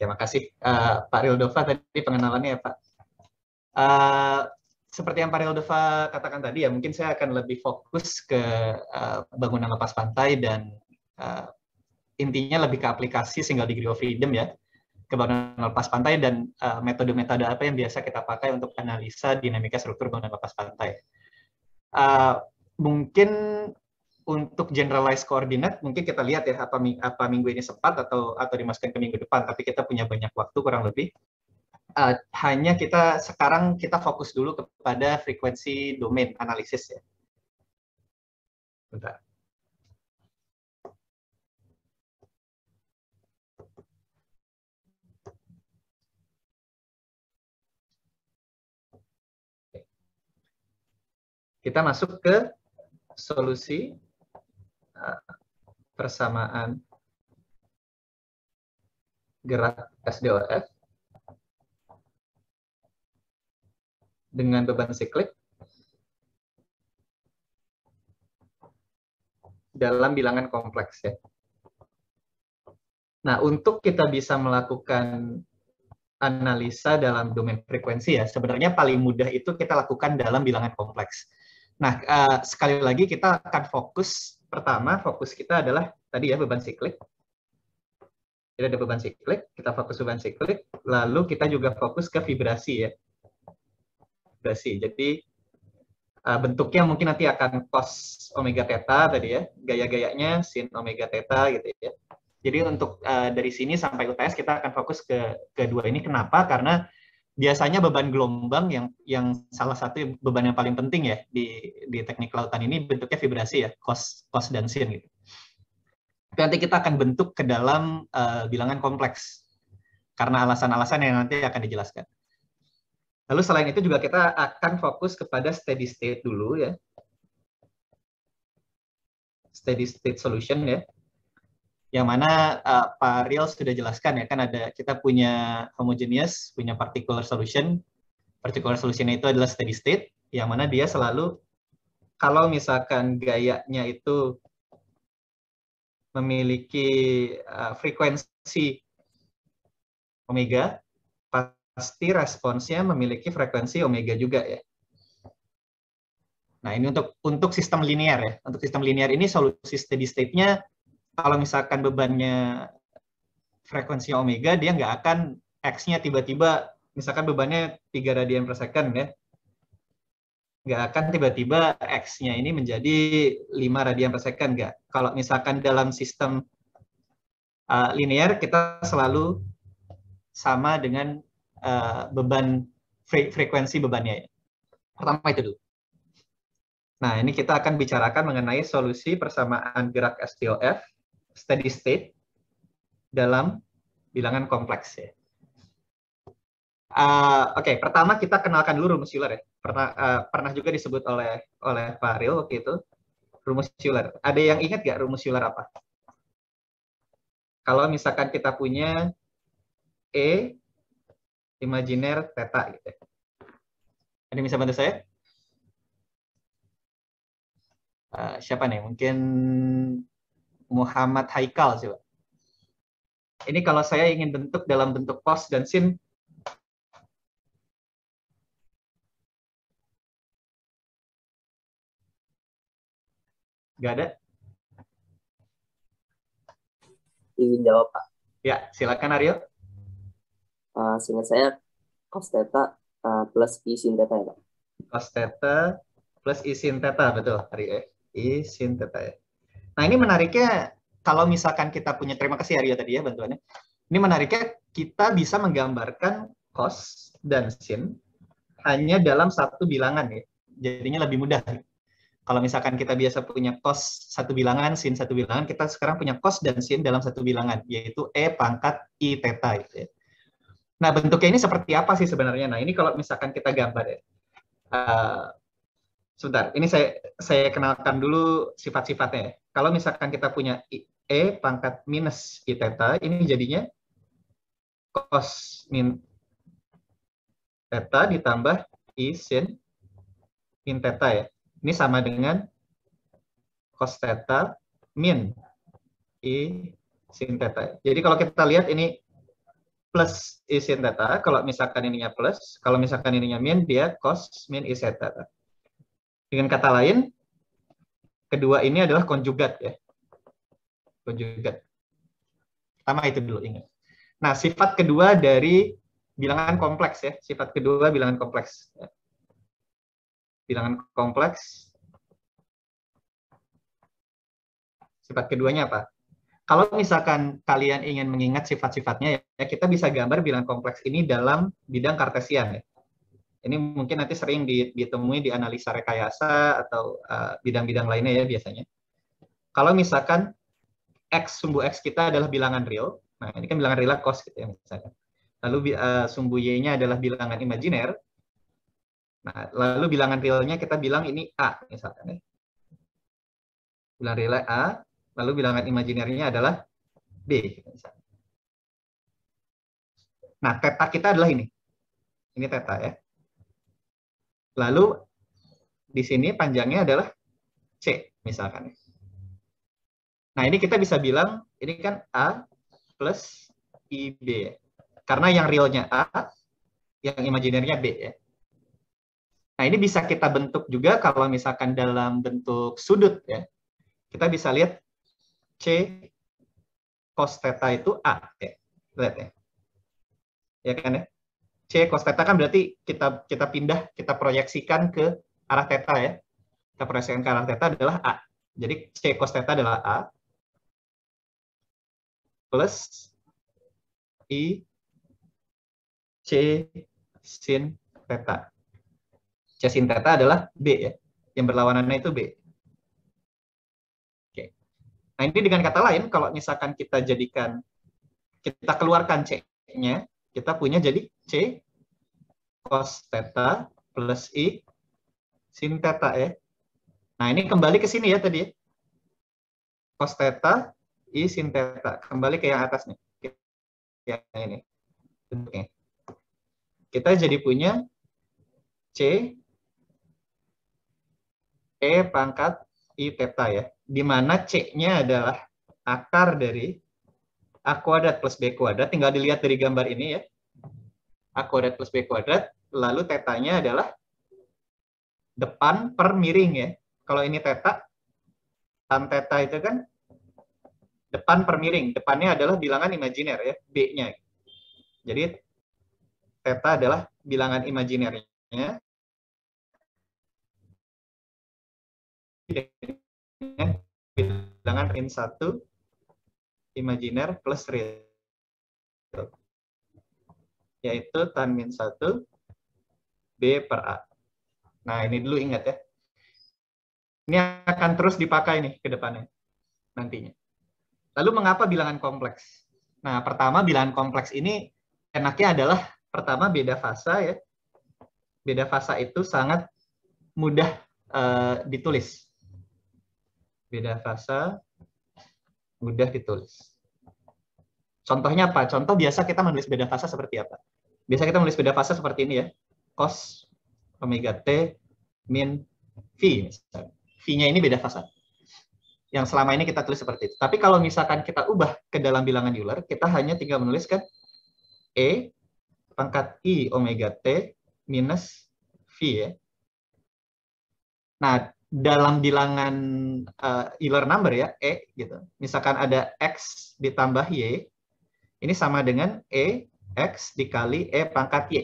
Oke, makasih Pak Rildova tadi pengenalannya ya Pak. Uh, Seperti yang Pak Rildova katakan tadi ya, mungkin saya akan lebih fokus ke bangunan lepas pantai dan intinya lebih ke aplikasi single degree of freedom ya, ke bangunan lepas pantai dan metode-metode apa yang biasa kita pakai untuk analisa dinamika struktur bangunan lepas pantai. Mungkin untuk generalized coordinate, mungkin kita lihat ya apa minggu ini sempat atau dimasukkan ke minggu depan, tapi kita punya banyak waktu kurang lebih. Hanya sekarang kita fokus dulu kepada frekuensi domain analisis ya. Bentar. Kita masuk ke solusi persamaan gerak SDOF dengan beban siklik dalam bilangan kompleks ya. Nah, untuk kita bisa melakukan analisa dalam domain frekuensi ya, sebenarnya paling mudah itu kita lakukan dalam bilangan kompleks. Nah, sekali lagi kita akan fokus kita adalah tadi ya beban siklik. Jadi ada beban siklik, kita fokus beban siklik, lalu kita juga fokus ke vibrasi ya. Vibrasi. Jadi bentuknya mungkin nanti akan cos omega theta tadi ya, gaya-gayanya sin omega theta gitu ya. Jadi untuk dari sini sampai UTS kita akan fokus ke kedua ini. Kenapa? Karena biasanya beban gelombang yang salah satu beban yang paling penting ya di teknik lautan ini bentuknya vibrasi ya, cos dan sin gitu. Nanti kita akan bentuk ke dalam bilangan kompleks karena alasan-alasan yang nanti akan dijelaskan. Lalu selain itu juga kita akan fokus kepada steady state dulu ya. Steady state solution ya. Yang mana Pak Riel sudah jelaskan ya, kan kita punya homogeneous, punya particular solution. Particular solution itu adalah steady state, yang mana dia selalu, kalau misalkan gayanya itu memiliki frekuensi omega, pasti responsnya memiliki frekuensi omega juga ya. Nah, ini untuk sistem linear ya. Untuk sistem linear ini solusi steady state-nya, kalau misalkan bebannya frekuensi omega, dia nggak akan X-nya tiba-tiba, misalkan bebannya 3 radian per second ya, nggak akan tiba-tiba X-nya ini menjadi 5 radian per second, nggak. Kalau misalkan dalam sistem linear, kita selalu sama dengan beban frekuensi bebannya. Pertama itu dulu. Nah, ini kita akan bicarakan mengenai solusi persamaan gerak SDOF steady state dalam bilangan kompleks ya. Oke, pertama kita kenalkan dulu rumus Euler ya. Pernah juga disebut oleh Pak Riel waktu itu, rumus Euler. Ada yang ingat nggak rumus Euler apa? Kalau misalkan kita punya E imajiner theta gitu. Ada yang bisa bantu saya? Siapa nih? Mungkin Muhammad Haikal coba. Ini kalau saya ingin bentuk dalam bentuk cos dan sin, nggak ada? Izin jawab, Pak. Ya, silakan Aryo. Seingat saya cos theta plus I sin theta ya, Pak. Cos theta plus I sin theta, betul Aryo. I sin theta ya. Nah, ini menariknya kalau misalkan kita punya, terima kasih Aryo tadi ya bantuannya. Ini menariknya kita bisa menggambarkan cos dan sin hanya dalam satu bilangan ya. Jadinya lebih mudah. Kalau misalkan kita biasa punya cos satu bilangan, sin satu bilangan, kita sekarang punya cos dan sin dalam satu bilangan, yaitu E pangkat I theta gitu ya. Nah, bentuknya ini seperti apa sih sebenarnya? Nah, ini kalau misalkan kita gambar ya. Sebentar, ini saya kenalkan dulu sifat-sifatnya ya. Kalau misalkan kita punya E pangkat minus I theta, ini jadinya cos min theta ditambah I sin min theta ya. Ini sama dengan cos theta min I sin theta. Jadi kalau kita lihat ini plus I sin theta. Kalau misalkan ininya plus, kalau misalkan ininya min, dia cos min I sin theta. Dengan kata lain, kedua ini adalah konjugat ya. Konjugat. Pertama itu dulu ingat. Nah, sifat kedua dari bilangan kompleks ya. Sifat kedua bilangan kompleks. Bilangan kompleks. Sifat keduanya apa? Kalau misalkan kalian ingin mengingat sifat-sifatnya ya, kita bisa gambar bilangan kompleks ini dalam bidang Kartesian ya. Ini mungkin nanti sering ditemui di analisa rekayasa atau bidang-bidang lainnya ya biasanya. Kalau misalkan X, sumbu X kita adalah bilangan real, nah ini kan bilangan real cos gitu ya misalkan. Lalu sumbu Y-nya adalah bilangan imajiner, nah lalu bilangan realnya kita bilang ini A misalkan ya. Bilangan realnya A, lalu bilangan imajinernya adalah B. Misalkan. Nah, theta kita adalah ini. Ini theta ya. Lalu di sini panjangnya adalah C misalkan. Nah, ini kita bisa bilang ini kan A plus IB. Karena yang realnya A, yang imajinernya B ya. Nah, ini bisa kita bentuk juga kalau misalkan dalam bentuk sudut ya. Kita bisa lihat C cos theta itu A ya. Lihat ya. Ya kan ya? C cos theta kan berarti kita pindah, kita proyeksikan ke arah theta ya. Kita proyeksikan ke arah theta adalah A. Jadi C cos theta adalah A plus I C sin theta. C sin theta adalah B ya. Yang berlawanannya itu B. Oke. Nah, ini dengan kata lain kalau misalkan kita keluarkan C-nya, kita punya jadi C cos theta plus I sin theta ya. Nah, ini kembali ke sini ya tadi ya. Cos theta I sin theta. Kembali ke yang atas nih. Yang ini. Bentuknya. Kita jadi punya C E pangkat I theta ya. Di mana C-nya adalah akar dari A kuadrat plus B kuadrat. Tinggal dilihat dari gambar ini ya. A kuadrat plus B kuadrat. Lalu tetanya adalah depan per miring ya. Kalau ini theta, tan theta itu kan depan per miring. Depannya adalah bilangan imajiner ya, B-nya. Jadi theta adalah bilangan imajinernya dengan bilangan min 1 imajiner plus real. Yaitu tan min 1 B per A. Nah, ini dulu ingat ya. Ini akan terus dipakai nih ke depannya nantinya. Lalu mengapa bilangan kompleks? Nah, pertama bilangan kompleks ini enaknya adalah pertama beda fasa ya. Beda fasa itu sangat mudah ditulis. Beda fasa mudah ditulis. Contohnya apa? Contoh biasa kita menulis beda fasa seperti apa? Biasa kita menulis beda fasa seperti ini ya. Cos omega T min V. V-nya ini beda fasa. Yang selama ini kita tulis seperti itu. Tapi kalau misalkan kita ubah ke dalam bilangan Euler, kita hanya tinggal menuliskan E pangkat I omega T minus V ya. Nah, dalam bilangan Euler number ya, E gitu. Misalkan ada X ditambah Y, ini sama dengan E X dikali E pangkat Y.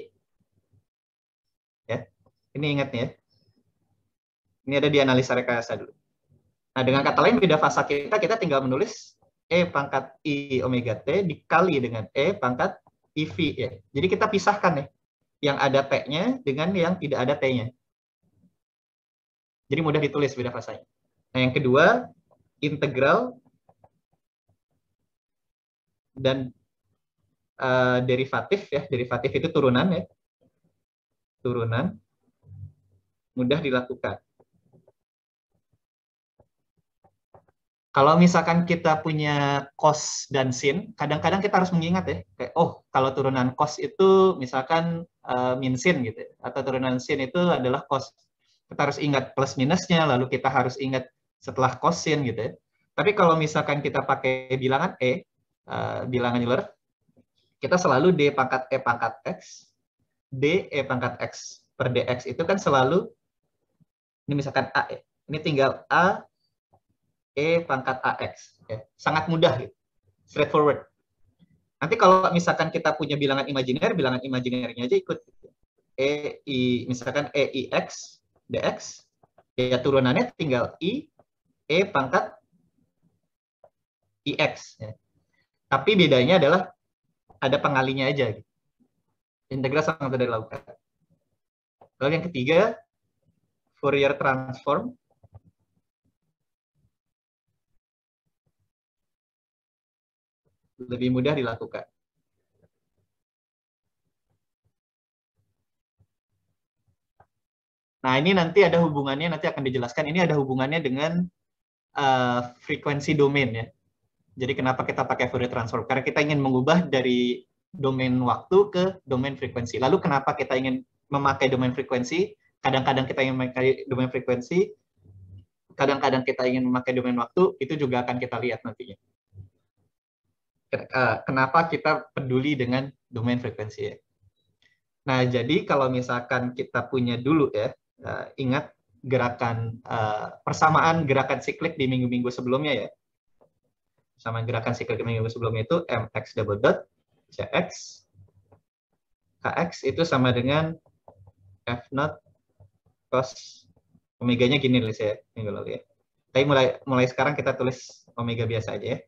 Ya, ini ingat nih ya. Ini ada di analisa rekayasa dulu. Nah, dengan kata lain beda fasa kita tinggal menulis E pangkat I omega T dikali dengan E pangkat IV ya. Jadi kita pisahkan nih yang ada T-nya dengan yang tidak ada T-nya. Jadi mudah ditulis beda fasanya. Nah, yang kedua, integral dan derivatif ya. Derivatif itu turunan ya. Turunan mudah dilakukan. Kalau misalkan kita punya cos dan sin, kadang-kadang kita harus mengingat ya, kayak oh kalau turunan cos itu misalkan min sin gitu, atau turunan sin itu adalah cos. Kita harus ingat plus minusnya, lalu kita harus ingat setelah cos sin gitu ya. Tapi kalau misalkan kita pakai bilangan E, bilangan Euler, kita selalu D pangkat E pangkat X, D E pangkat X per DX itu kan selalu, ini misalkan A, ini tinggal A E pangkat AX. Ya. Sangat mudah, gitu. Straightforward. Nanti kalau misalkan kita punya bilangan imajinernya aja ikut. Misalkan EIX DX, ya turunannya tinggal I E pangkat IX. Ya. Tapi bedanya adalah ada pengalinya aja. Gitu. Integral sangat mudah dilakukan. Lalu yang ketiga, Fourier transform. Lebih mudah dilakukan. Nah, ini nanti ada hubungannya, nanti akan dijelaskan. Ini ada hubungannya dengan frekuensi domain ya. Jadi kenapa kita pakai Fourier transform? Karena kita ingin mengubah dari domain waktu ke domain frekuensi. Lalu kenapa kita ingin memakai domain frekuensi? Kadang-kadang kita ingin memakai domain frekuensi, kadang-kadang kita ingin memakai domain waktu, itu juga akan kita lihat nantinya. Kenapa kita peduli dengan domain frekuensi ya. Nah, jadi kalau misalkan kita punya dulu ya, ingat gerakan persamaan gerakan siklik di minggu-minggu sebelumnya ya. Sama gerakan siklik di minggu sebelumnya itu mx double dot cx kx itu sama dengan f naught cos omeganya gini tulis ya minggu lalu ya. Tapi mulai sekarang kita tulis omega biasa aja ya.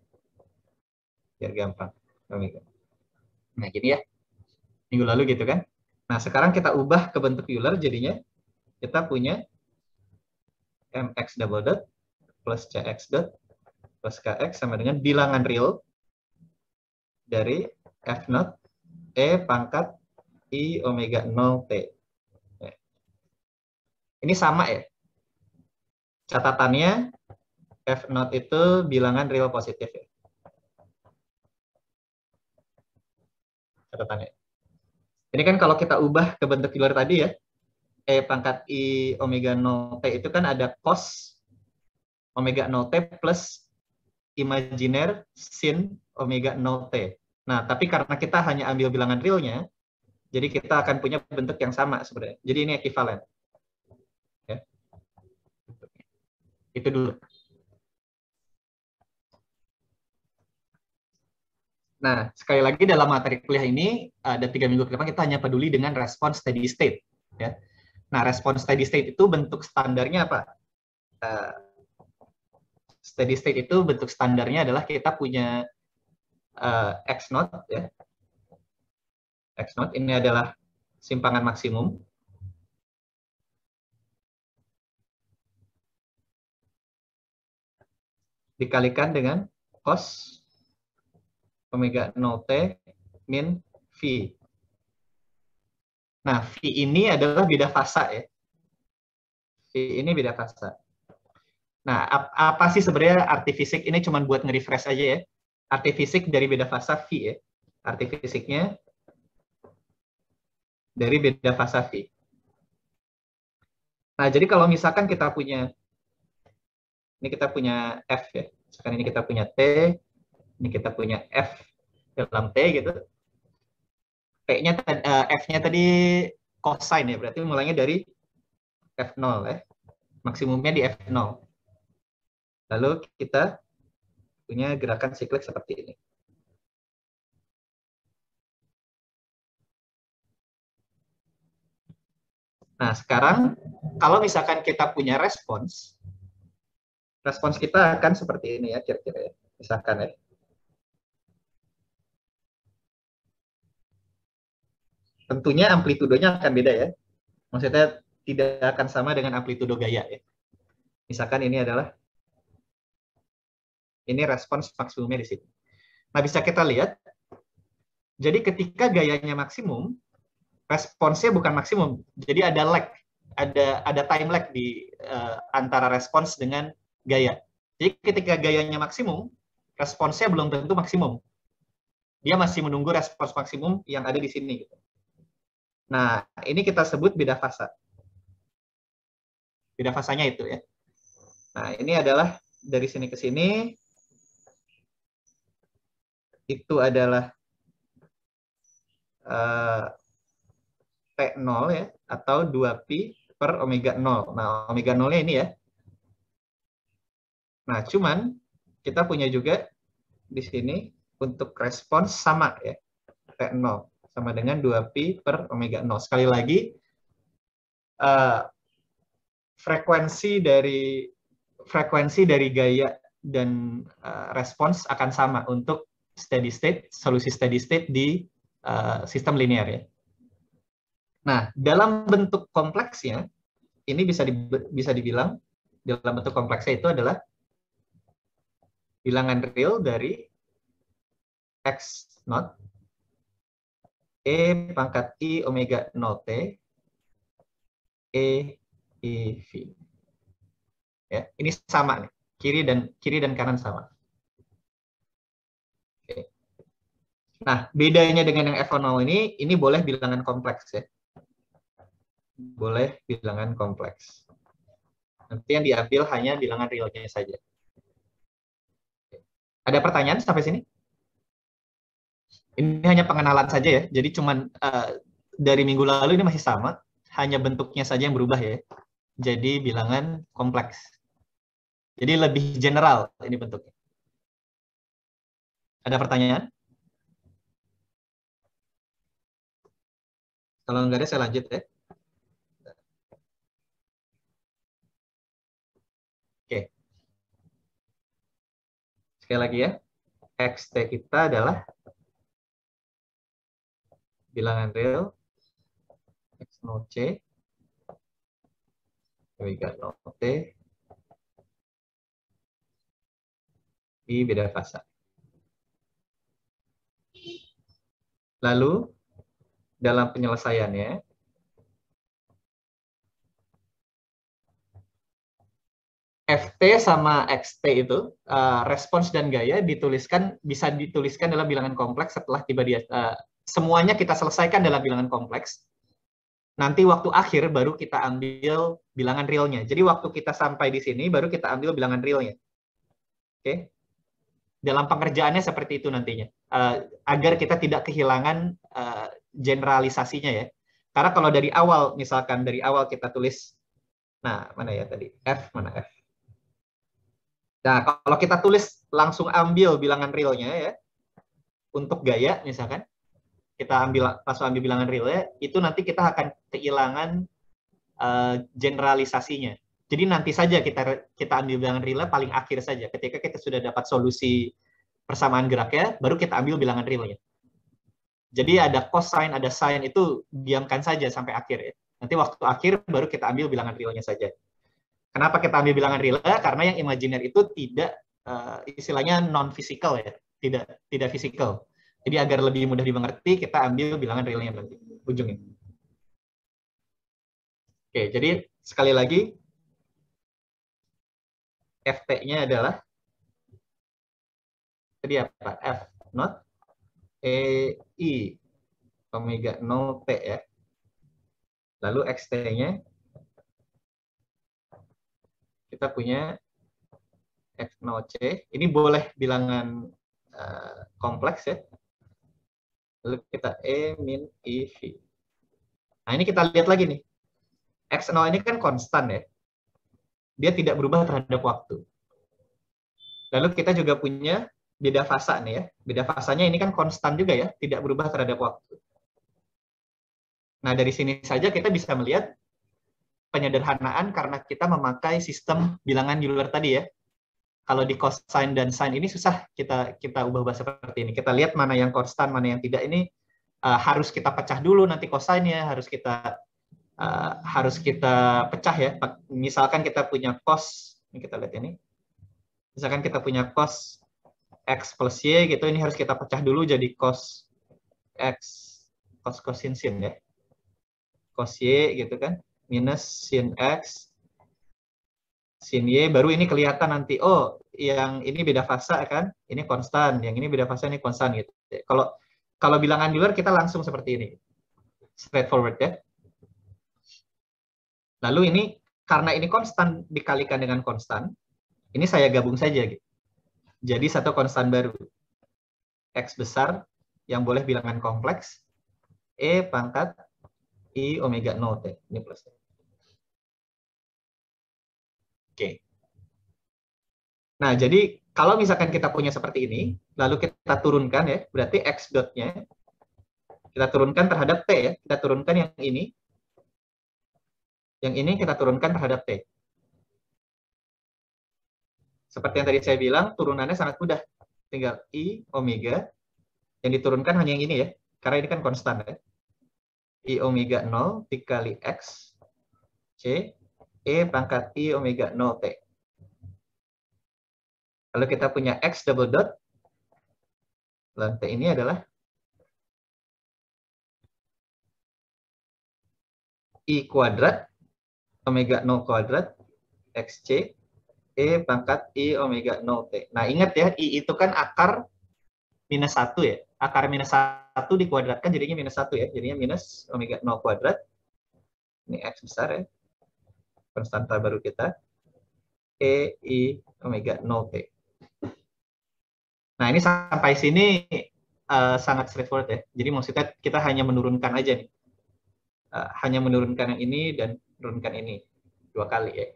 Biar gampang. Omega. Nah, gini ya. Minggu lalu gitu kan. Nah, sekarang kita ubah ke bentuk Euler jadinya kita punya mx double dot plus cx dot plus kx sama dengan bilangan real dari f naught e pangkat i omega 0 t. Ini sama ya. Catatannya f naught itu bilangan real positif ya. Catatannya. Ini kan kalau kita ubah ke bentuk Euler tadi ya, e pangkat i omega 0 t itu kan ada cos omega 0 t plus imajiner sin omega 0 t. Nah, tapi karena kita hanya ambil bilangan realnya, jadi kita akan punya bentuk yang sama sebenarnya. Jadi ini ekuivalen. Ya. Itu dulu. Nah, sekali lagi dalam materi kuliah ini, ada 3 minggu ke depan kita hanya peduli dengan respon steady state. Ya. Nah, respon steady state itu bentuk standarnya apa? Steady state itu bentuk standarnya adalah kita punya x naught ya. X naught ini adalah simpangan maksimum. Dikalikan dengan cos omega 0t min V. Nah, V ini adalah beda fasa ya. V ini beda fasa. Nah, apa sih sebenarnya arti fisik? Ini cuma buat nge-refresh aja ya. Arti fisik dari beda fasa V ya. Arti fisiknya dari beda fasa V. Nah, jadi kalau misalkan kita punya, ini kita punya F ya. Misalkan ini kita punya T, ini kita punya F dalam T gitu. T-nya, F-nya tadi cosine ya, berarti mulainya dari F0 ya. Maksimumnya di F0. Lalu kita punya gerakan siklik seperti ini. Nah, sekarang kalau misalkan kita punya respons kita akan seperti ini ya, kira-kira ya. Misalkan ya. Tentunya amplitudenya akan beda ya. Maksudnya tidak akan sama dengan amplitudo gaya ya. Misalkan ini adalah ini respons maksimumnya di sini. Nah, bisa kita lihat. Jadi ketika gayanya maksimum, responsnya bukan maksimum. Jadi ada lag, ada time lag di antara respons dengan gaya. Jadi ketika gayanya maksimum, responsnya belum tentu maksimum. Dia masih menunggu respons maksimum yang ada di sini. Nah, ini kita sebut beda fasa. Beda fasanya itu ya. Nah, ini adalah dari sini ke sini. Itu adalah T0 ya, atau 2pi per omega 0. Nah, omega 0-nya ini ya. Nah, cuman kita punya juga di sini untuk respons sama ya. T0 sama dengan 2pi per omega 0. Sekali lagi, frekuensi dari gaya dan respons akan sama untuk steady state, solusi steady state di sistem linear ya. Nah, dalam bentuk kompleksnya, ini bisa dibilang dalam bentuk kompleksnya itu adalah bilangan real dari x0 e pangkat i omega 0t e v. Ya, ini sama nih, kiri dan kanan sama. Oke. Nah, bedanya dengan yang f0 ini boleh bilangan kompleks ya. Boleh bilangan kompleks. Nanti yang diambil hanya bilangan realnya saja. Ada pertanyaan sampai sini? Ini hanya pengenalan saja ya. Jadi cuman dari minggu lalu ini masih sama, hanya bentuknya saja yang berubah ya. Jadi bilangan kompleks. Jadi lebih general ini bentuknya. Ada pertanyaan? Kalau enggak ada saya lanjut ya. Oke. Sekali lagi ya. XT kita adalah bilangan real X0C omega 0T di beda fasa. Lalu dalam penyelesaiannya FT sama XT itu respons dan gaya bisa dituliskan dalam bilangan kompleks setelah tiba di semuanya kita selesaikan dalam bilangan kompleks. Nanti waktu akhir baru kita ambil bilangan realnya. Jadi waktu kita sampai di sini baru kita ambil bilangan realnya. Oke. Dalam pengerjaannya seperti itu nantinya. Agar kita tidak kehilangan generalisasinya ya. Karena kalau dari awal, misalkan dari awal kita tulis, nah mana ya tadi, F, mana F. Nah, kalau kita tulis langsung ambil bilangan realnya ya, untuk gaya misalkan, kita langsung ambil bilangan realnya, itu nanti kita akan kehilangan generalisasinya. Jadi nanti saja kita ambil bilangan realnya paling akhir saja. Ketika kita sudah dapat solusi persamaan geraknya, baru kita ambil bilangan realnya. Jadi ada cosine, ada sine, itu diamkan saja sampai akhir ya. Nanti waktu akhir baru kita ambil bilangan realnya saja. Kenapa kita ambil bilangan real? Karena yang imajiner itu tidak istilahnya non-fisikal ya, tidak fisikal. Jadi agar lebih mudah dimengerti, kita ambil bilangan realnya nanti ujungnya. Oke, jadi sekali lagi FT-nya adalah tadi apa? F not E I omega 0 T ya. Lalu XT-nya kita punya X0C. Ini boleh bilangan kompleks ya. Lalu kita E min I V. Nah, ini kita lihat lagi nih. X0 ini kan konstan ya. Dia tidak berubah terhadap waktu. Lalu kita juga punya beda fasa nih ya. Beda fasanya ini kan konstan juga ya, tidak berubah terhadap waktu. Nah, dari sini saja kita bisa melihat penyederhanaan karena kita memakai sistem bilangan Euler tadi ya. Kalau di cosine dan sine ini susah kita ubah seperti ini. Kita lihat mana yang konstan, mana yang tidak. Ini harus kita pecah dulu nanti cosine-nya, harus kita pecah ya. Misalkan kita punya cos, ini kita lihat ini. Misalkan kita punya cos X plus Y gitu, ini harus kita pecah dulu jadi cos X, cos sin ya. Cos Y gitu kan, minus sin X, sin Y, baru ini kelihatan nanti, oh yang ini beda fasa kan, ini konstan, yang ini beda fasa, ini konstan gitu. Kalau bilangan Euler kita langsung seperti ini, straightforward ya. Lalu ini, karena ini konstan dikalikan dengan konstan, ini saya gabung saja gitu. Jadi satu konstan baru, X besar, yang boleh bilangan kompleks, E pangkat I omega 0 T. Ini plus. Oke. Nah, jadi kalau misalkan kita punya seperti ini, lalu kita turunkan ya, berarti X dot-nya kita turunkan terhadap T ya. Kita turunkan yang ini. Yang ini kita turunkan terhadap T. Seperti yang tadi saya bilang, turunannya sangat mudah. Tinggal I omega, yang diturunkan hanya yang ini ya, karena ini kan konstan ya. I omega 0 dikali X, C, E pangkat I omega 0 T. Lalu kita punya X double dot, lalu T ini adalah I kuadrat omega 0 kuadrat XC E pangkat I omega 0 T. Nah, ingat ya, I itu kan akar minus 1 ya. Akar minus 1 dikuadratkan jadinya minus 1 ya. Jadinya minus omega 0 kuadrat. Ini X besar ya. Konstanta baru kita. E I omega 0 T. Nah, ini sampai sini sangat straightforward ya. Jadi maksudnya kita hanya menurunkan aja nih. Hanya menurunkan yang ini dan menurunkan ini 2 kali ya.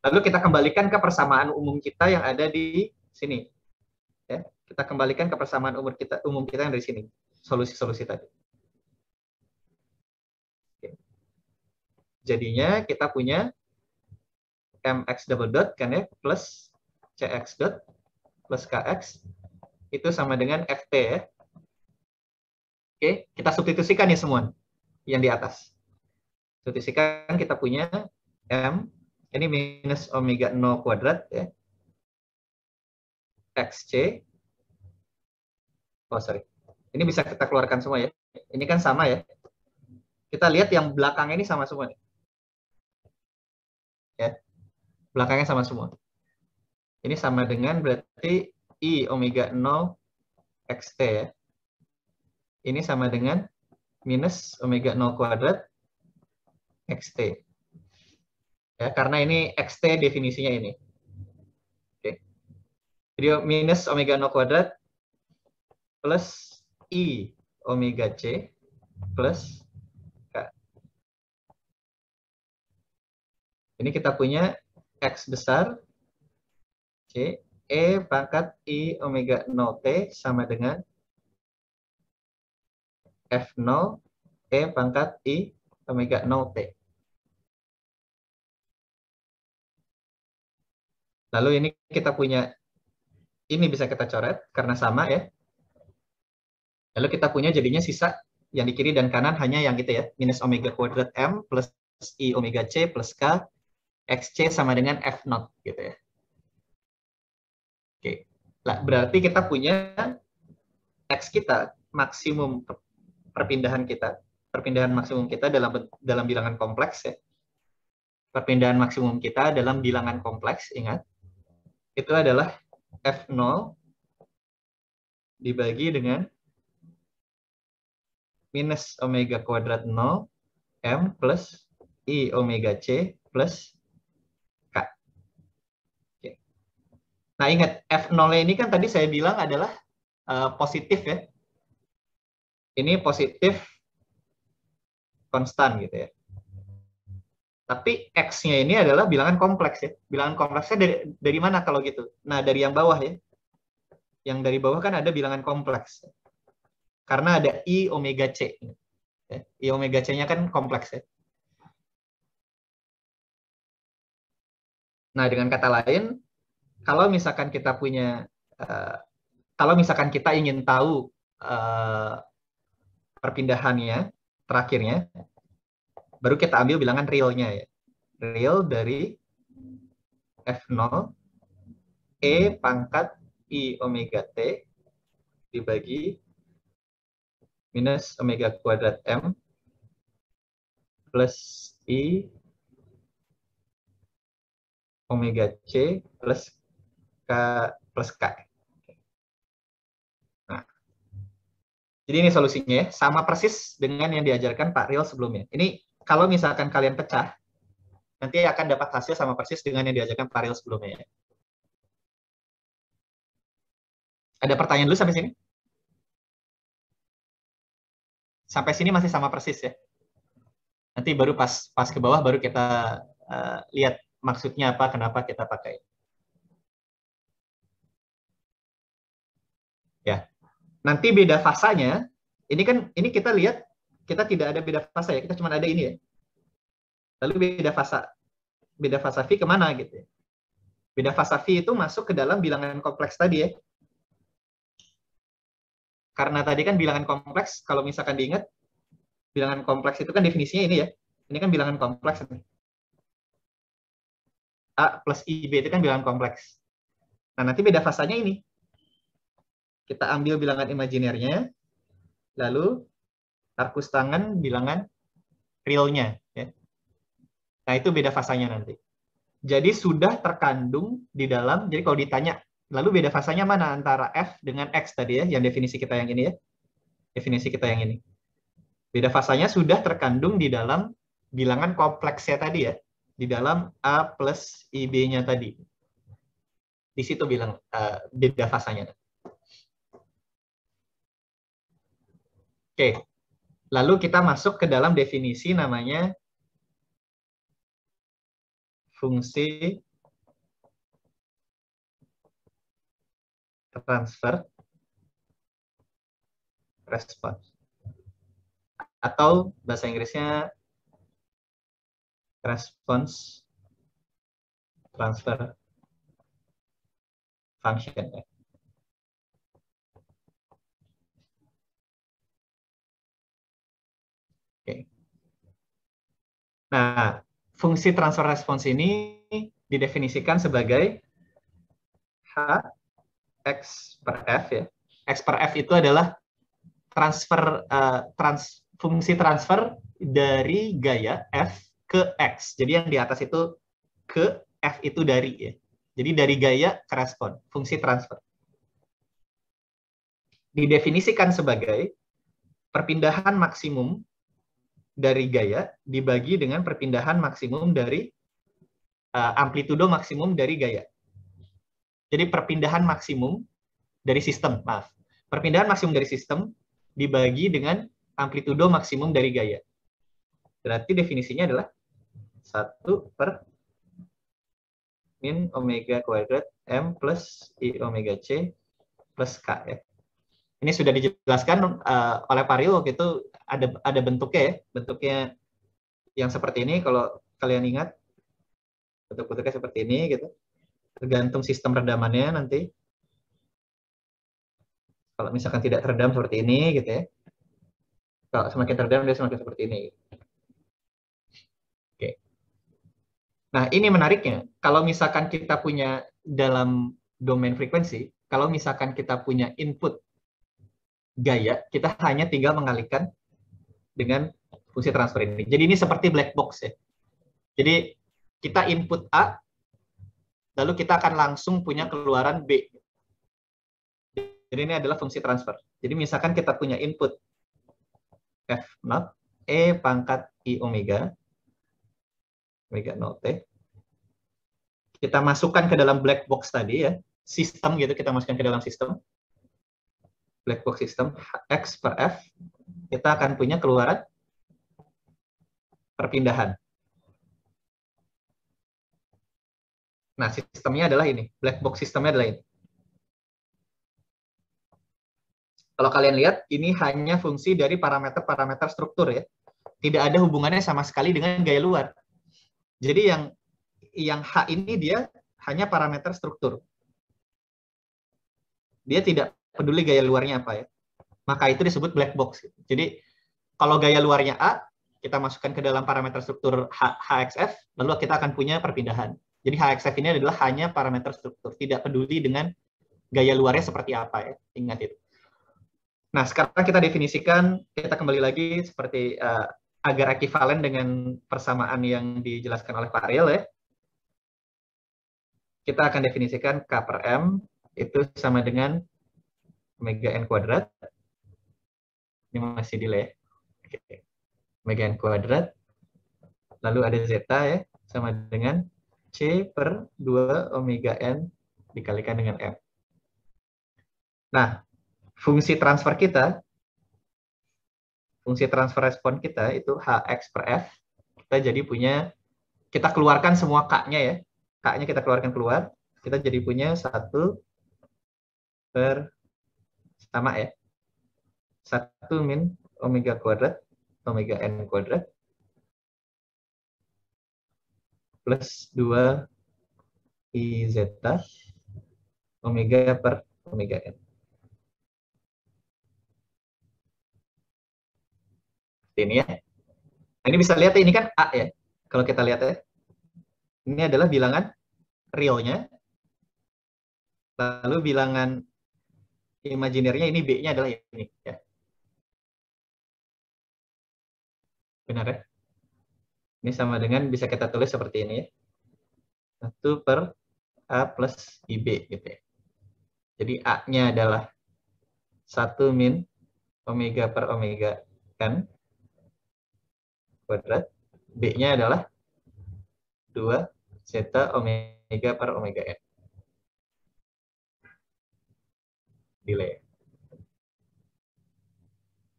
Lalu kita kembalikan ke persamaan umum kita yang ada di sini. Ya, kita kembalikan ke persamaan umum kita yang dari sini. Solusi-solusi tadi. Oke. Jadinya kita punya mx double dot kan ya, plus cx dot plus kx itu sama dengan ft ya. Oke, kita substitusikan ya semua yang di atas. Substitusikan, kita punya m ini minus omega 0 kuadrat ya. XC. Oh, sorry. Ini bisa kita keluarkan semua ya. Ini kan sama ya. Kita lihat yang belakang ini sama semua nih. Ya. Belakangnya sama semua. Ini sama dengan berarti I omega 0 XT ya. Ini sama dengan minus omega 0 kuadrat XT. Ya, karena ini XT definisinya ini. Oke. Jadi minus omega 0 kuadrat plus I omega C plus K. Ini kita punya X besar C E pangkat I omega 0 T sama dengan F0 E pangkat I omega 0 T. Lalu ini kita punya, ini bisa kita coret karena sama ya. Lalu kita punya jadinya sisa yang di kiri dan kanan hanya yang gitu ya. Minus omega kuadrat M plus I omega C plus K XC sama dengan F0 gitu ya. Oke. Nah, berarti kita punya X kita, maksimum perpindahan maksimum kita dalam bilangan kompleks ya. Perpindahan maksimum kita dalam bilangan kompleks, ingat. Itu adalah F0 dibagi dengan minus omega kuadrat 0 M plus I omega C plus K. Oke. Nah, ingat F0 ini kan tadi saya bilang adalah positif ya. Ini positif konstan gitu ya. Tapi X-nya ini adalah bilangan kompleks ya. Bilangan kompleksnya dari mana kalau gitu? Nah, dari yang bawah ya. Yang dari bawah kan ada bilangan kompleks. Karena ada I omega C. I omega C-nya kan kompleks ya. Nah, dengan kata lain, kalau misalkan kita punya, kalau misalkan kita ingin tahu perpindahannya, terakhirnya, baru kita ambil bilangan realnya ya. Real dari F0 E pangkat I omega T dibagi minus omega kuadrat M plus I omega C plus K plus K. Nah, jadi ini solusinya ya, sama persis dengan yang diajarkan Pak Riel sebelumnya. Ini kalau misalkan kalian pecah, nanti akan dapat hasil sama persis dengan yang diajarkan Pak Riel sebelumnya ya. Ada pertanyaan dulu sampai sini? Sampai sini masih sama persis ya. Nanti baru pas ke bawah baru kita lihat maksudnya apa, kenapa kita pakai. Ya. Nanti beda fasanya, ini kita lihat kita tidak ada beda fasa ya, kita cuma ada ini ya. Lalu beda fasa V kemana gitu ya. Beda fasa V itu masuk ke dalam bilangan kompleks tadi ya. Karena tadi kan bilangan kompleks, kalau misalkan diingat, bilangan kompleks itu kan definisinya ini ya. Ini kan bilangan kompleks. A plus IB itu kan bilangan kompleks. Nah, nanti beda fasanya ini. Kita ambil bilangan imajinernya, lalu arkus tangan bilangan realnya. Ya. Nah, itu beda fasanya nanti. Jadi sudah terkandung di dalam, jadi kalau ditanya, lalu beda fasanya mana antara F dengan X tadi ya, yang definisi kita yang ini ya. Definisi kita yang ini. Beda fasanya sudah terkandung di dalam bilangan kompleksnya tadi ya. Di dalam A plus IB-nya tadi. Di situ bilang beda fasanya. Oke. Lalu kita masuk ke dalam definisi namanya fungsi transfer response. Atau bahasa Inggrisnya response transfer function. Oke. Nah, fungsi transfer response ini didefinisikan sebagai H X per F ya. X per F itu adalah fungsi transfer dari gaya F ke X. Jadi yang di atas itu ke, F itu dari ya. Jadi dari gaya ke respon, fungsi transfer. Didefinisikan sebagai perpindahan maksimum dari gaya dibagi dengan perpindahan maksimum dari amplitudo maksimum dari gaya. Jadi perpindahan maksimum dari sistem, maaf. Perpindahan maksimum dari sistem dibagi dengan amplitudo maksimum dari gaya. Berarti definisinya adalah 1 per min omega kuadrat M plus I omega C plus K ya. Ini sudah dijelaskan oleh Pak Rio waktu itu ada bentuknya ya, bentuknya yang seperti ini kalau kalian ingat. Bentuk-bentuknya seperti ini gitu. Tergantung sistem redamannya nanti. Kalau misalkan tidak teredam seperti ini gitu ya. Kalau semakin teredam dia semakin seperti ini. Oke. Nah, ini menariknya. Kalau misalkan kita punya dalam domain frekuensi, kalau misalkan kita punya input gaya, kita hanya tinggal mengalihkan dengan fungsi transfer ini. Jadi ini seperti black box ya. Jadi kita input A, lalu kita akan langsung punya keluaran B. Jadi ini adalah fungsi transfer. Jadi misalkan kita punya input F0, E pangkat I omega, omega 0 T. Kita masukkan ke dalam black box tadi ya, sistem gitu, kita masukkan ke dalam sistem. Black box system, X per F, kita akan punya keluaran perpindahan. Nah, sistemnya adalah ini. Black box sistemnya adalah ini. Kalau kalian lihat, ini hanya fungsi dari parameter-parameter struktur ya. Tidak ada hubungannya sama sekali dengan gaya luar. Jadi yang H ini dia hanya parameter struktur. Dia tidak peduli gaya luarnya apa ya. Maka itu disebut black box. Jadi kalau gaya luarnya A, kita masukkan ke dalam parameter struktur HXF, lalu kita akan punya perpindahan. Jadi HXF ini adalah hanya parameter struktur, tidak peduli dengan gaya luarnya seperti apa ya. Ingat itu. Nah, sekarang kita definisikan, kita kembali lagi seperti agar ekivalen dengan persamaan yang dijelaskan oleh Pak Ariel ya. Kita akan definisikan K per M itu sama dengan omega N kuadrat. Ini masih delay. Oke. Omega N kuadrat. Lalu ada zeta ya, sama dengan C per 2 omega N dikalikan dengan M. Nah, fungsi transfer kita fungsi transfer respon kita itu Hx per F, kita jadi punya, kita keluarkan semua K-nya ya. K-nya kita keluarkan keluar, kita jadi punya 1 per, sama ya, 1 min omega kuadrat, omega n kuadrat, plus 2 I zeta, omega per omega n. Ini ya. Nah, ini bisa lihat ini kan A ya. Kalau kita lihat ya. Ini adalah bilangan realnya. Lalu bilangan imajinernya ini B-nya adalah ini ya. Benar ya? Ini sama dengan bisa kita tulis seperti ini ya. 1 per A plus IB gitu ya. Jadi A-nya adalah 1 min omega per omega n kuadrat. B-nya adalah 2 zeta omega per omega n. Delay.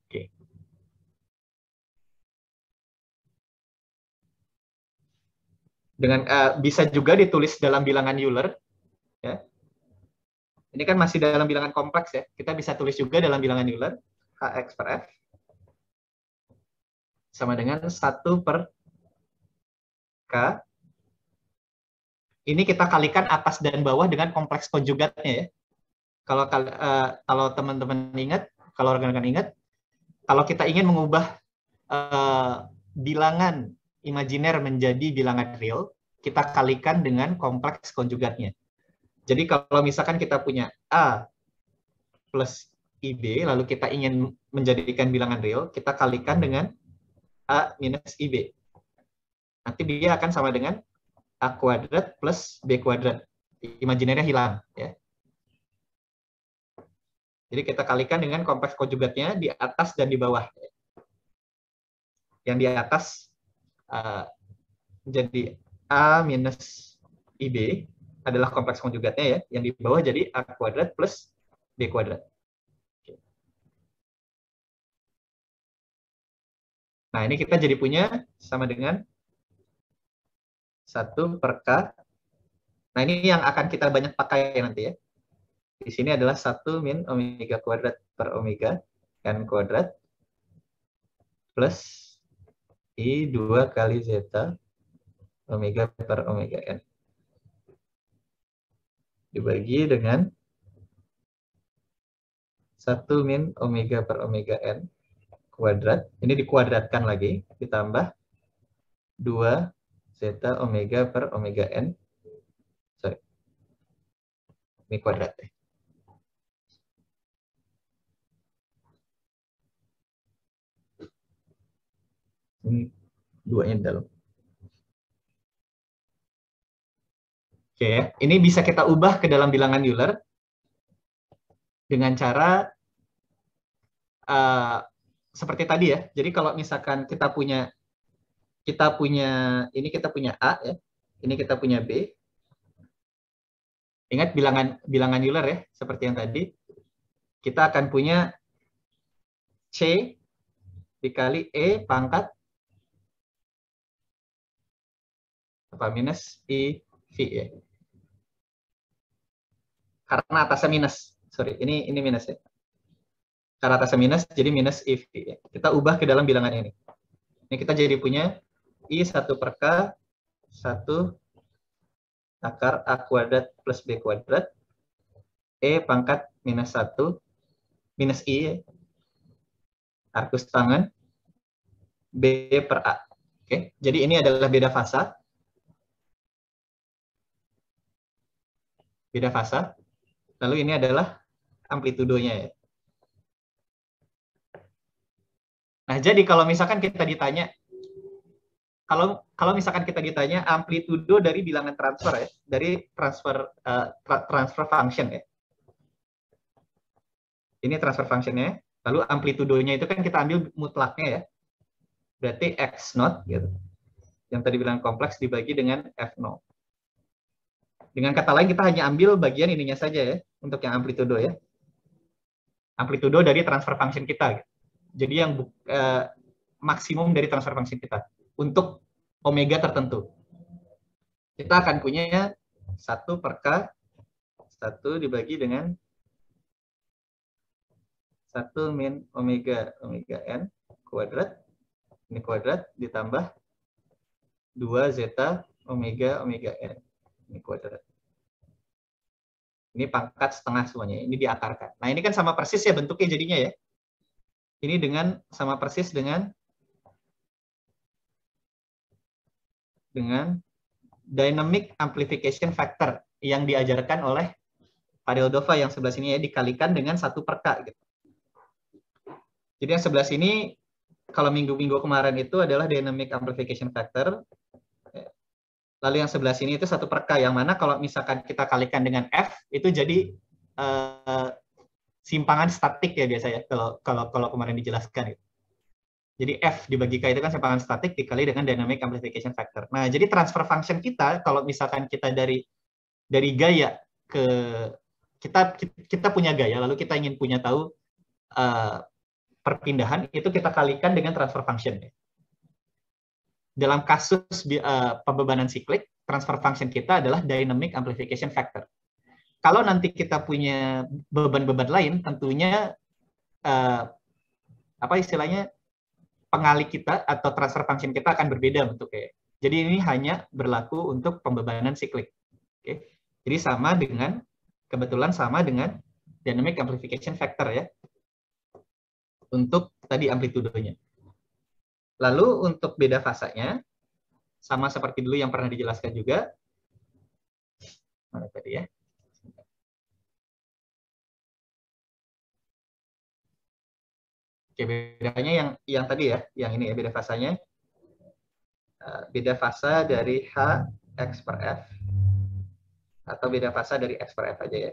Oke. Dengan bisa juga ditulis dalam bilangan Euler ya. Ini kan masih dalam bilangan kompleks ya. Kita bisa tulis juga dalam bilangan Euler Hx per F sama dengan 1 per K. Ini kita kalikan atas dan bawah dengan kompleks konjugatnya ya. Kalau teman-teman ingat, kalau rekan-rekan ingat, kalau kita ingin mengubah bilangan imajiner menjadi bilangan real, kita kalikan dengan kompleks konjugatnya. Jadi kalau misalkan kita punya A plus IB, lalu kita ingin menjadikan bilangan real, kita kalikan dengan A minus IB. Nanti dia akan sama dengan A kuadrat plus B kuadrat. Imajinernya hilang. Ya. Jadi kita kalikan dengan kompleks konjugatnya di atas dan di bawah. Yang di atas jadi A minus IB adalah kompleks konjugatnya ya. Yang di bawah jadi A kuadrat plus B kuadrat. Nah, ini kita jadi punya sama dengan 1 per K. Nah, ini yang akan kita banyak pakai nanti ya. Di sini adalah 1 min omega kuadrat per omega n kuadrat plus I 2 kali zeta omega per omega n. Dibagi dengan 1 min omega per omega n kuadrat. Ini dikuadratkan lagi, ditambah 2 zeta omega per omega n. Sorry. Ini kuadrat ya. Ini duanya di dalam. Oke, ini bisa kita ubah ke dalam bilangan Euler dengan cara seperti tadi ya. Jadi kalau misalkan kita punya ini kita punya A ya, ini kita punya B. Ingat bilangan Euler ya, seperti yang tadi. Kita akan punya C dikali E pangkat apa minus I V ya. Karena atasnya minus. Sorry, ini minus ya. Karena atasnya minus, jadi minus I V ya. Kita ubah ke dalam bilangan ini. Ini kita jadi punya I 1 per K 1 akar A kuadrat plus B kuadrat E pangkat minus 1 minus I ya. Arkus tangan B per A. Oke, jadi ini adalah beda fasa. Beda fasa. Lalu ini adalah amplitudonya ya. Nah, jadi kalau misalkan kita ditanya, kalau misalkan kita ditanya amplitudo dari bilangan transfer ya, dari transfer function ya. Ini transfer functionnya. Lalu amplitudonya itu kan kita ambil mutlaknya ya. Berarti X0 gitu. Yang tadi bilang kompleks dibagi dengan F0. Dengan kata lain kita hanya ambil bagian ininya saja ya untuk yang amplitudo ya. Amplitudo dari transfer function kita. Gitu. Jadi yang maksimum dari transfer function kita untuk omega tertentu. Kita akan punya 1 per K, 1 dibagi dengan 1 min omega n kuadrat, ini kuadrat, ditambah 2 zeta omega n, ini kuadrat. Ini pangkat setengah semuanya, ini diakarkan. Nah, ini kan sama persis ya bentuknya jadinya ya. Ini dengan sama persis dengan dynamic amplification factor yang diajarkan oleh Pak Deldova yang sebelah sini ya, dikalikan dengan 1 per K. Gitu. Jadi yang sebelah sini, kalau minggu-minggu kemarin itu adalah dynamic amplification factor. Lalu yang sebelah sini itu 1 per K, yang mana kalau misalkan kita kalikan dengan F, itu jadi simpangan statik ya biasa ya, kalau kemarin dijelaskan. Gitu. Jadi F dibagi K itu kan simpangan statik dikali dengan dynamic amplification factor. Nah, jadi transfer function kita, kalau misalkan kita dari gaya ke, kita punya gaya, lalu kita ingin punya tahu perpindahan, itu kita kalikan dengan transfer function. Dalam kasus pembebanan siklik, transfer function kita adalah dynamic amplification factor. Kalau nanti kita punya beban-beban lain, tentunya apa istilahnya, pengali kita atau transfer function kita akan berbeda bentuknya. Jadi ini hanya berlaku untuk pembebanan siklik. Oke. Jadi kebetulan sama dengan dynamic amplification factor ya. Untuk tadi amplitudenya. Lalu untuk beda fasanya, sama seperti dulu yang pernah dijelaskan juga. Mana tadi ya? Oke, bedanya yang tadi ya, yang ini ya, beda fasanya. Beda fasa dari H X per F, atau beda fasa dari X per F aja ya.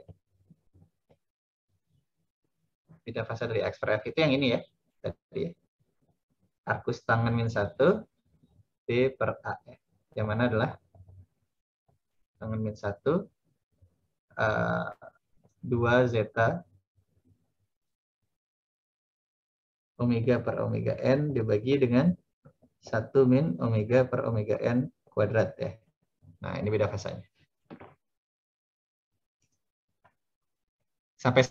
Beda fasa dari X per F itu yang ini ya, tadi ya. Arcus tangan min 1 B per A. Yang mana adalah tangan min 1 2 zeta omega per omega n dibagi dengan 1 min omega per omega n kuadrat ya. Nah, ini beda fasanya. Sampai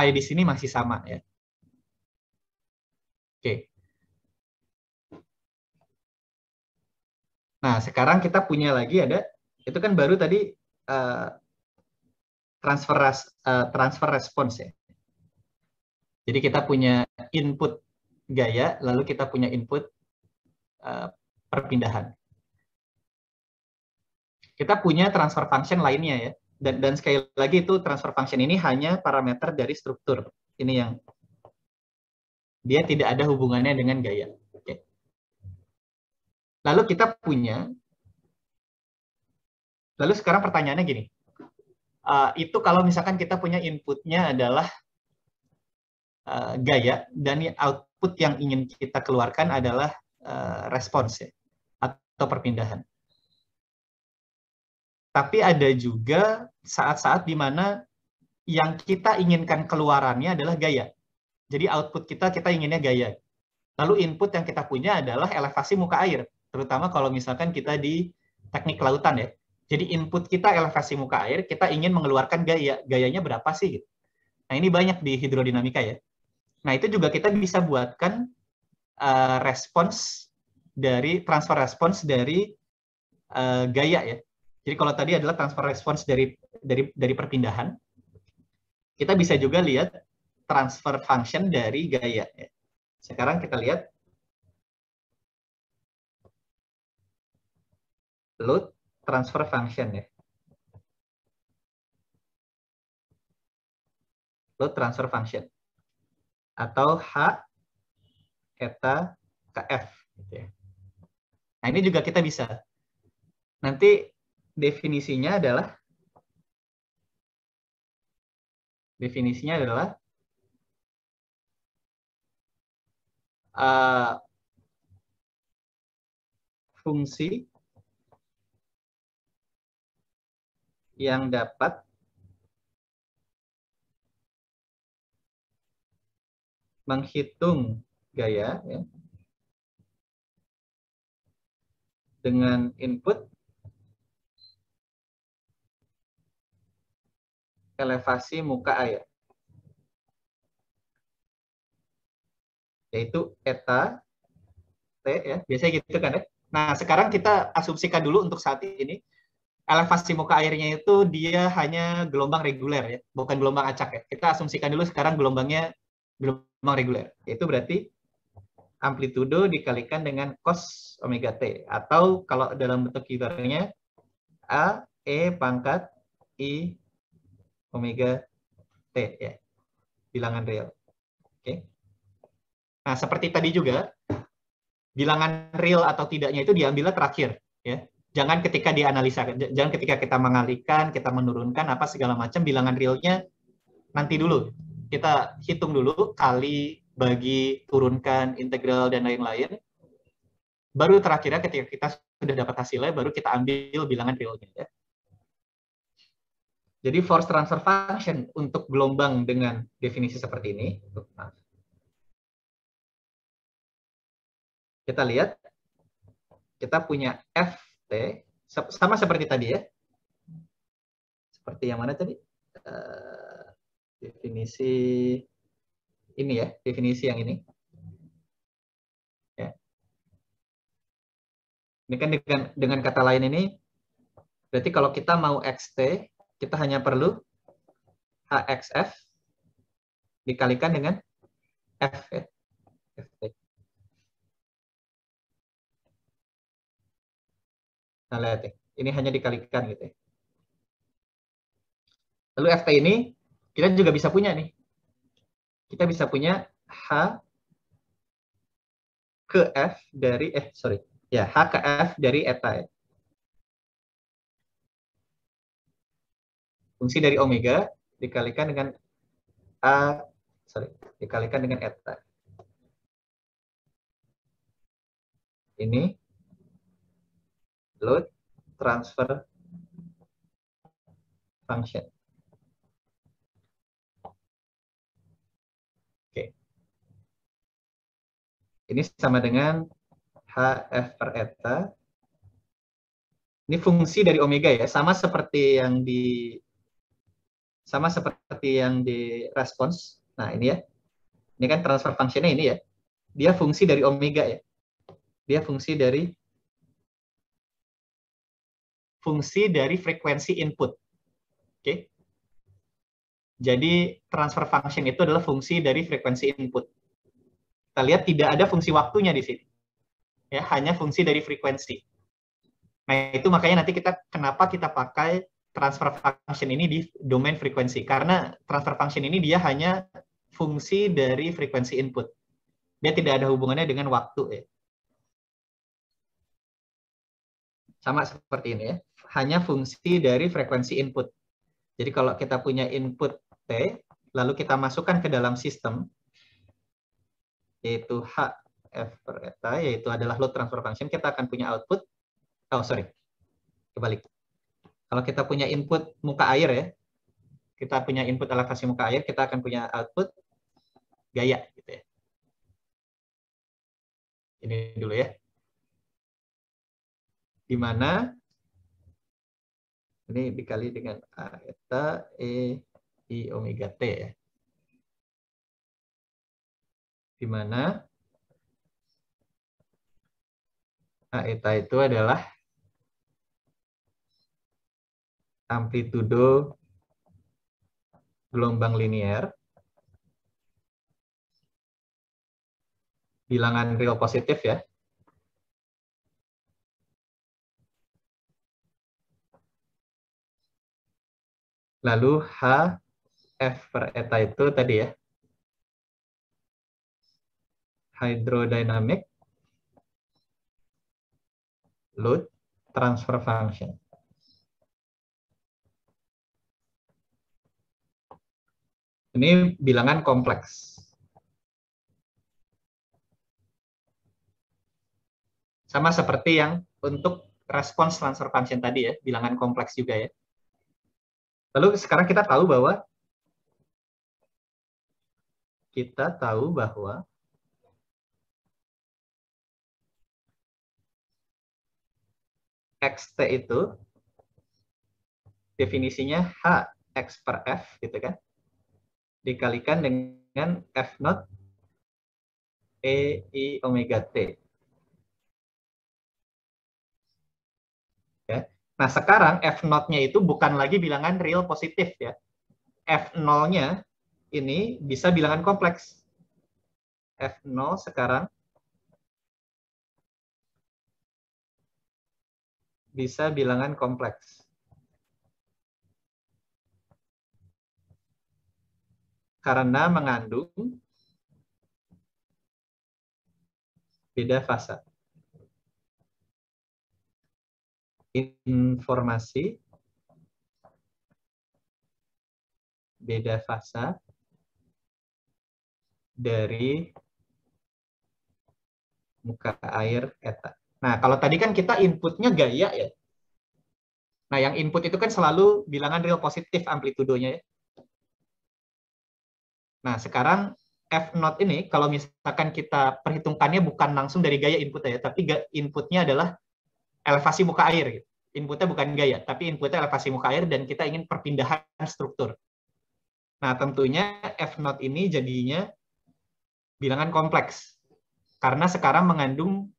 di sini masih sama ya. Oke. Nah, sekarang kita punya lagi itu kan baru tadi transfer response ya. Jadi kita punya input gaya, lalu kita punya input perpindahan. Kita punya transfer function lainnya ya. Dan sekali lagi itu transfer function ini hanya parameter dari struktur. Ini yang dia tidak ada hubungannya dengan gaya. Oke. Lalu kita punya, lalu sekarang pertanyaannya gini, itu kalau misalkan kita punya inputnya adalah gaya, dan output yang ingin kita keluarkan adalah respons ya, atau perpindahan. Tapi ada juga saat-saat di mana yang kita inginkan keluarannya adalah gaya. Jadi output kita inginnya gaya. Lalu input yang kita punya adalah elevasi muka air, terutama kalau misalkan kita di teknik kelautan ya. Jadi input kita elevasi muka air, kita ingin mengeluarkan gaya. Gayanya berapa sih? Nah, ini banyak di hidrodinamika ya. Nah, itu juga kita bisa buatkan transfer respons dari gaya ya. Jadi kalau tadi adalah transfer respons dari perpindahan, kita bisa juga lihat transfer function dari gaya ya. Sekarang kita lihat load transfer function ya. Load transfer function atau H eta ke F gitu ya. Nah, ini juga kita bisa. Nanti definisinya adalah fungsi yang dapat menghitung gaya ya, dengan input elevasi muka air, yaitu eta T ya, biasanya gitu kan ya. Nah, sekarang kita asumsikan dulu untuk saat ini elevasi muka airnya itu dia hanya gelombang reguler ya, bukan gelombang acak ya. Kita asumsikan dulu sekarang gelombangnya gelombang reguler. Itu berarti amplitudo dikalikan dengan cos omega T, atau kalau dalam bentuk Eulernya A E pangkat I omega T ya, bilangan real. Oke. Nah, seperti tadi juga bilangan real atau tidaknya itu diambilnya terakhir ya. Jangan ketika dianalisa, jangan ketika kita mengalihkan, kita menurunkan apa segala macam, bilangan realnya nanti dulu. Kita hitung dulu kali, bagi, turunkan, integral dan lain-lain. Baru terakhirnya ketika kita sudah dapat hasilnya baru kita ambil bilangan realnya ya. Jadi force transfer function untuk gelombang dengan definisi seperti ini, kita lihat kita punya Ft sama seperti tadi ya. Seperti yang mana tadi? Definisi ini ya, definisi yang ini. Ya. Ini kan dengan kata lain ini, berarti kalau kita mau xt, kita hanya perlu hxf dikalikan dengan f ya. Ft. Nah, lihat ya, ini hanya dikalikan gitu ya. Lalu Ft ini kita juga bisa punya nih. Kita bisa punya H ke F dari, H ke F dari eta ya. Fungsi dari omega dikalikan dengan dikalikan dengan eta. Ini load transfer function. Oke. Ini sama dengan HF per eta. Ini fungsi dari omega ya, sama seperti yang di respons. Nah, ini ya. Ini kan transfer function-nya ini ya. Dia fungsi dari omega ya. Dia fungsi dari frekuensi input. Oke. Jadi transfer function itu adalah fungsi dari frekuensi input. Kita lihat tidak ada fungsi waktunya di sini. Ya, hanya fungsi dari frekuensi. Nah, itu makanya nanti kenapa kita pakai transfer function ini di domain frekuensi. Karena transfer function ini dia hanya fungsi dari frekuensi input. Dia tidak ada hubungannya dengan waktu ya. Sama seperti ini ya. Hanya fungsi dari frekuensi input. Jadi kalau kita punya input T, lalu kita masukkan ke dalam sistem, yaitu HF per eta, yaitu adalah load transfer function, kita akan punya output, kebalik. Kalau kita punya input muka air ya, kita punya input elevasi muka air, kita akan punya output gaya. Gitu ya. Ini dulu ya. Di mana ini dikali dengan A eta E I omega T ya. Di mana A eta itu adalah amplitudo gelombang linier, bilangan real positif ya. Lalu HF per eta itu tadi ya, hydrodynamic load transfer function. Ini bilangan kompleks. Sama seperti yang untuk respons transfer function tadi ya, bilangan kompleks juga ya. Lalu sekarang kita tahu bahwa kita tahu bahwa xt itu definisinya h x per f gitu kan, dikalikan dengan f naught e i omega t. Ya. Nah sekarang f naught-nya itu bukan lagi bilangan real positif ya. F0-nya ini bisa bilangan kompleks. F0 sekarang bisa bilangan kompleks. Karena mengandung beda fasa. Informasi beda fasa dari muka air eta. Nah, kalau tadi kan kita inputnya gaya ya. Nah, yang input itu kan selalu bilangan real positif amplitudonya ya. Nah, sekarang F0 ini kalau misalkan kita perhitungkannya bukan langsung dari gaya inputnya ya, tapi inputnya adalah elevasi muka air gitu. Inputnya bukan gaya, tapi inputnya elevasi muka air dan kita ingin perpindahan struktur. Nah, tentunya F0 ini jadinya bilangan kompleks. Karena sekarang mengandung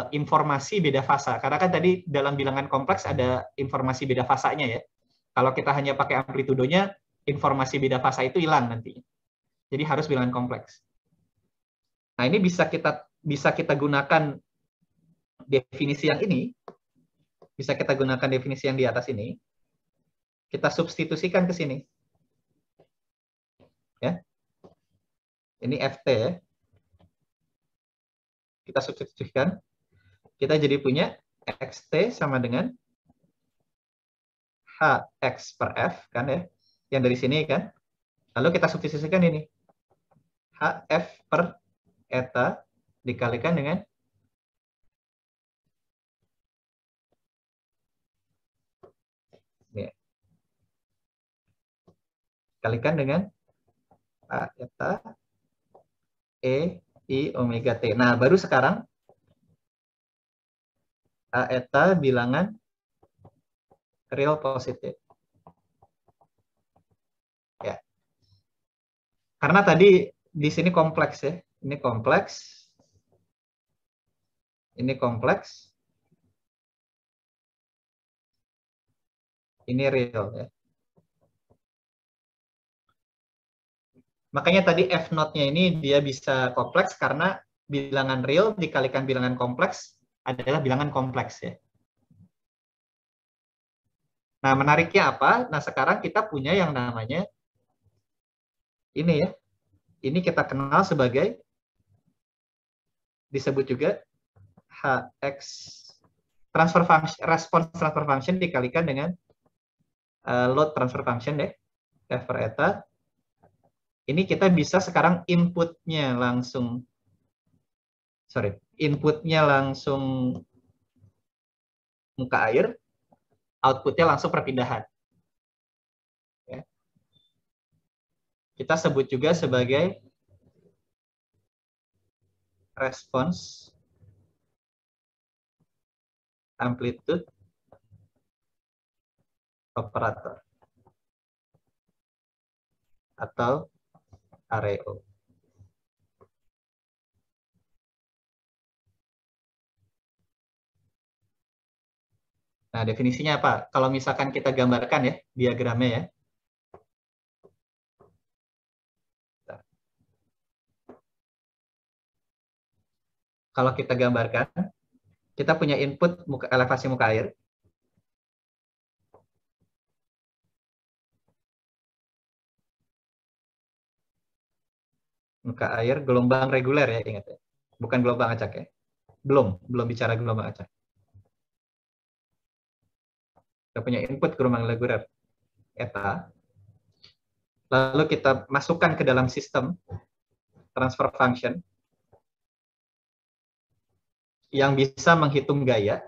informasi beda fasa. Karena kan tadi dalam bilangan kompleks ada informasi beda fasanya ya. Kalau kita hanya pakai amplitudonya, informasi beda fasa itu hilang nantinya. Jadi harus bilangan kompleks. Nah, ini bisa kita gunakan definisi yang ini. Bisa kita gunakan definisi yang di atas ini. Kita substitusikan ke sini. Ya. Ini FT ya. Kita substitusikan. Kita jadi punya XT sama dengan HX per F kan ya. Yang dari sini kan. Lalu kita substitusikan ini. HF per eta dikalikan dengan ini. Kalikan dengan A eta E I omega T. Nah, baru sekarang A eta bilangan real positif. Ya. Karena tadi di sini kompleks ya. Ini kompleks. Ini kompleks. Ini real ya. Makanya tadi F0-nya ini dia bisa kompleks karena bilangan real dikalikan bilangan kompleks adalah bilangan kompleks ya. Nah, menariknya apa? Nah, sekarang kita punya yang namanya ini ya. Ini kita kenal sebagai disebut juga HX transfer function, response transfer function dikalikan dengan load transfer function deh, F per eta. Ini kita bisa sekarang inputnya langsung muka air, outputnya langsung perpindahan. Ya. Kita sebut juga sebagai response amplitude operator atau REO. Nah, definisinya apa? Kalau misalkan kita gambarkan ya, diagramnya ya. Kalau kita gambarkan, kita punya input elevasi muka air. Muka air gelombang reguler ya, ingat ya. Bukan gelombang acak ya. Belum bicara gelombang acak. Kita punya input gelombang reguler eta. Lalu kita masukkan ke dalam sistem transfer function yang bisa menghitung gaya,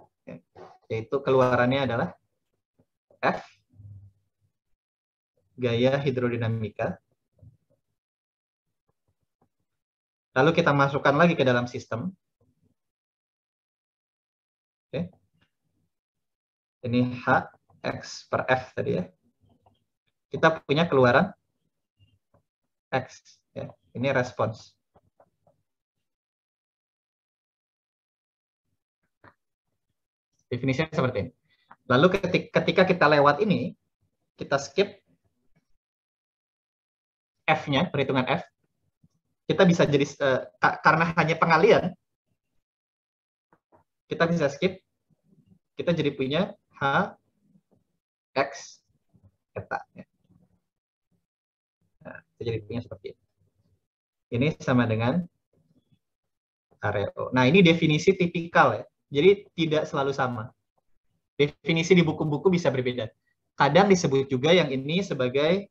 yaitu keluarannya adalah F, gaya hidrodinamika, Lalu kita masukkan lagi ke dalam sistem. Oke. Ini H, X per F tadi ya. Kita punya keluaran X. Ya. Ini respons. Definisinya seperti ini. Lalu ketika kita lewat ini, kita skip F-nya, perhitungan F, kita bisa jadi, karena hanya pengalian, kita bisa skip, kita jadi punya H, X, theta. Nah, kita jadi punya seperti ini. Ini sama dengan areo. Nah, ini definisi tipikal ya. Jadi tidak selalu sama. Definisi di buku-buku bisa berbeda. Kadang disebut juga yang ini sebagai,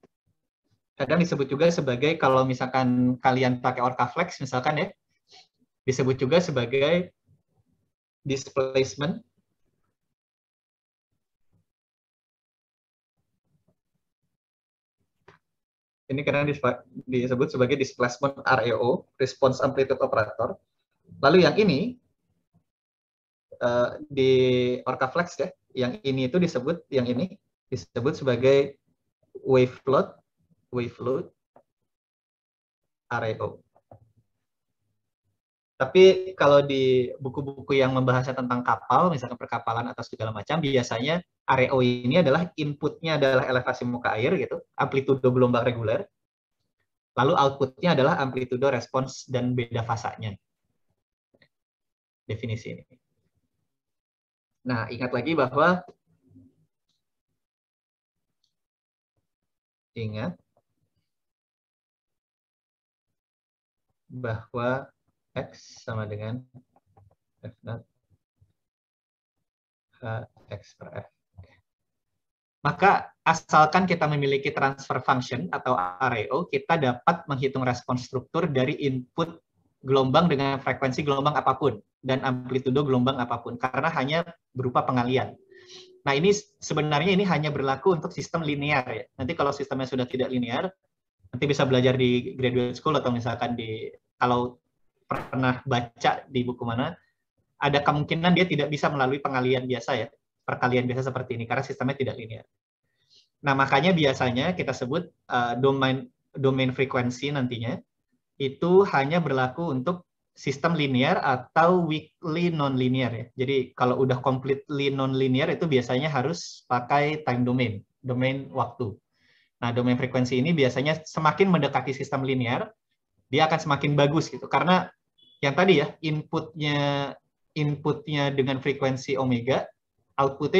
kalau misalkan kalian pakai Orcaflex misalkan ya, disebut juga sebagai displacement ini karena disebut sebagai displacement REO, response amplitude operator. Lalu yang ini di Orcaflex ya, yang ini itu disebut, yang ini disebut sebagai wave load REO. Tapi kalau di buku-buku yang membahasnya tentang kapal, misalkan perkapalan atau segala macam, biasanya REO ini adalah inputnya adalah elevasi muka air gitu, amplitudo gelombang reguler, lalu outputnya adalah amplitudo respons dan beda fasanya. Definisi ini. Nah, ingat lagi bahwa X sama dengan F naught H X per F. Maka asalkan kita memiliki transfer function atau REO, kita dapat menghitung respons struktur dari input gelombang dengan frekuensi gelombang apapun dan amplitudo gelombang apapun, karena hanya berupa pengalian. Nah, ini sebenarnya ini hanya berlaku untuk sistem linear ya. Nanti kalau sistemnya sudah tidak linear, nanti bisa belajar di graduate school atau misalkan kalau pernah baca di buku mana, ada kemungkinan dia tidak bisa melalui pengalian biasa ya, perkalian biasa seperti ini karena sistemnya tidak linear. Nah, makanya biasanya kita sebut domain frekuensi nantinya itu hanya berlaku untuk sistem linear atau weakly non-linear ya. Jadi kalau udah completely non-linear itu biasanya harus pakai time domain waktu. Nah, domain frekuensi ini biasanya semakin mendekati sistem linear, dia akan semakin bagus gitu. Karena yang tadi ya, inputnya dengan frekuensi omega, outputnya